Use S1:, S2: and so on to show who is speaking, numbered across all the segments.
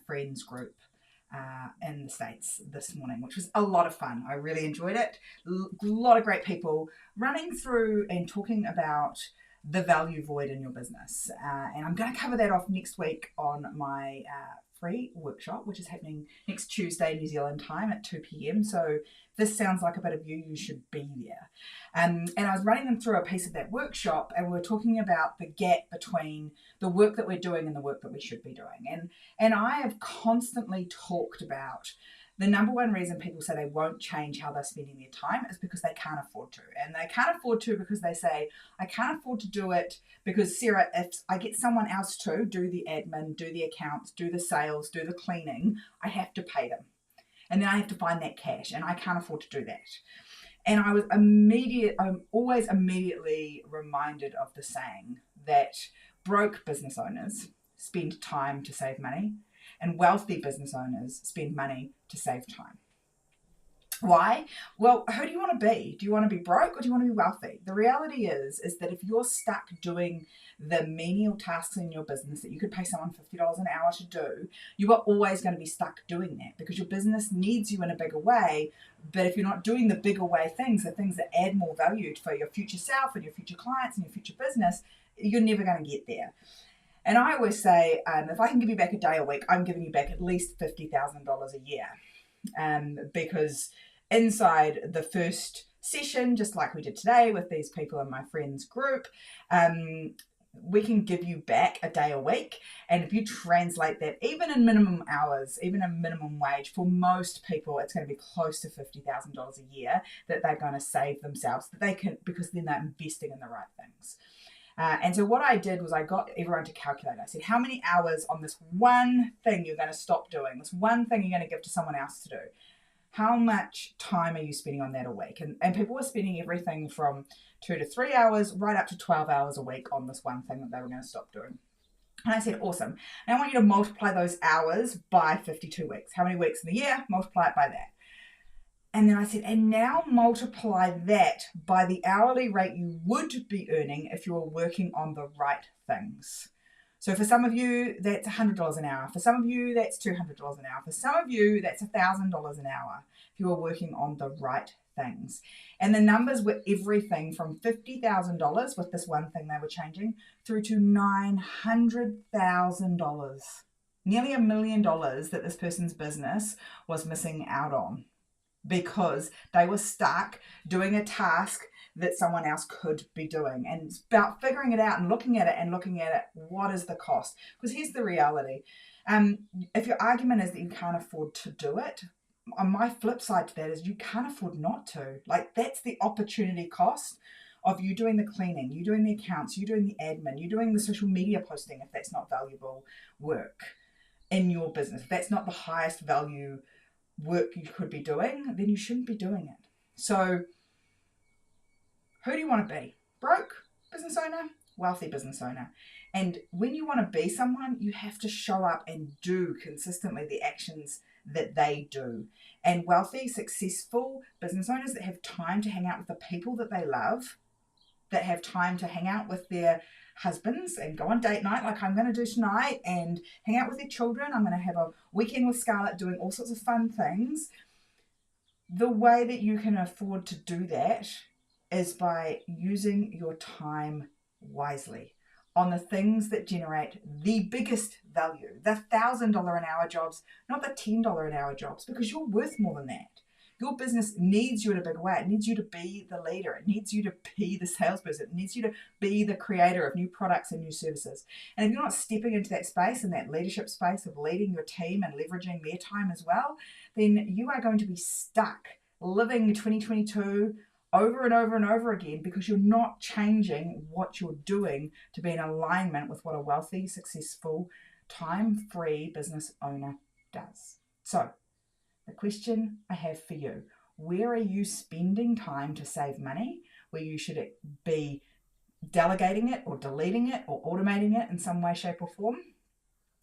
S1: friends group in the States this morning, which was a lot of fun. I really enjoyed it. A lot of great people running through and talking about the value void in your business. And I'm going to cover that off next week on my free workshop, which is happening next Tuesday, New Zealand time at 2 p.m. So this sounds like a bit of you should be there. And I was running them through a piece of that workshop, and we were talking about the gap between the work that we're doing and the work that we should be doing. And I have constantly talked about the number one reason people say they won't change how they're spending their time is because they can't afford to. And they can't afford to because they say, I can't afford to do it because, Sarah, if I get someone else to do the admin, do the accounts, do the sales, do the cleaning, I have to pay them. And then I have to find that cash, and I can't afford to do that. And I'm always immediately reminded of the saying that broke business owners spend time to save money, and wealthy business owners spend money to save time. Why? Well, who do you want to be? Do you want to be broke or do you want to be wealthy? The reality is that if you're stuck doing the menial tasks in your business that you could pay someone $50 an hour to do, you are always going to be stuck doing that because your business needs you in a bigger way. But if you're not doing the bigger way things, the things that add more value for your future self and your future clients and your future business, you're never going to get there. And I always say, if I can give you back a day a week, I'm giving you back at least $50,000 a year. Because inside the first session, just like we did today with these people in my friends group, we can give you back a day a week. And if you translate that, even in minimum hours, even a minimum wage, for most people, it's going to be close to $50,000 a year that they're going to save themselves, that they can, because then they're investing in the right things. And so what I did was I got everyone to calculate. I said, how many hours on this one thing you're going to stop doing, this one thing you're going to give to someone else to do? How much time are you spending on that a week? And people were spending everything from 2 to 3 hours right up to 12 hours a week on this one thing that they were going to stop doing. And I said, awesome. And I want you to multiply those hours by 52 weeks. How many weeks in the year? Multiply it by that. And then I said, and now multiply that by the hourly rate you would be earning if you were working on the right things. So for some of you, that's $100 an hour. For some of you, that's $200 an hour. For some of you, that's $1,000 an hour if you are working on the right things. And the numbers were everything from $50,000 with this one thing they were changing through to $900,000. Nearly $1 million that this person's business was missing out on, because they were stuck doing a task that someone else could be doing. And it's about figuring it out and looking at it, what is the cost? Because here's the reality. If your argument is that you can't afford to do it, on my flip side to that is you can't afford not to. Like, that's the opportunity cost of you doing the cleaning, you doing the accounts, you doing the admin, you doing the social media posting if that's not valuable work in your business. If that's not the highest value work you could be doing, then you shouldn't be doing it. So who do you want to be? Broke business owner, wealthy business owner. And when you want to be someone, you have to show up and do consistently the actions that they do. And wealthy, successful business owners that have time to hang out with the people that they love, that have time to hang out with their husbands and go on date night like I'm going to do tonight, and hang out with their children. I'm going to have a weekend with Scarlett doing all sorts of fun things. The way that you can afford to do that is by using your time wisely on the things that generate the biggest value, the $1,000 an hour jobs, not the $10 an hour jobs, because you're worth more than that. Your business needs you in a big way. It needs you to be the leader. It needs you to be the salesperson. It needs you to be the creator of new products and new services. And if you're not stepping into that space and that leadership space of leading your team and leveraging their time as well, then you are going to be stuck living 2022 over and over and over again, because you're not changing what you're doing to be in alignment with what a wealthy, successful, time-free business owner does. So the question I have for you, where are you spending time to save money, where you should be delegating it or deleting it or automating it in some way, shape or form?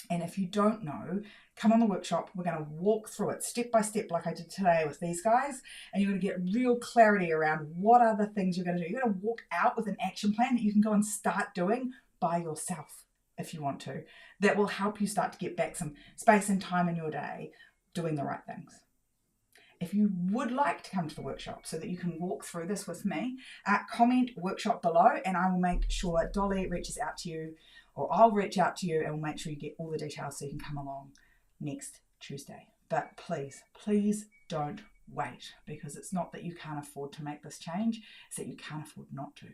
S1: And if you don't know, come on the workshop. We're going to walk through it step by step like I did today with these guys, and you're going to get real clarity around what are the things you're going to do. You're going to walk out with an action plan that you can go and start doing by yourself. if you want to, that will help you start to get back some space and time in your day doing the right things. If you would like to come to the workshop so that you can walk through this with me, comment workshop below and I will make sure Dolly reaches out to you, or I'll reach out to you and we'll make sure you get all the details so you can come along next Tuesday. But please, please don't wait, because it's not that you can't afford to make this change, it's that you can't afford not to.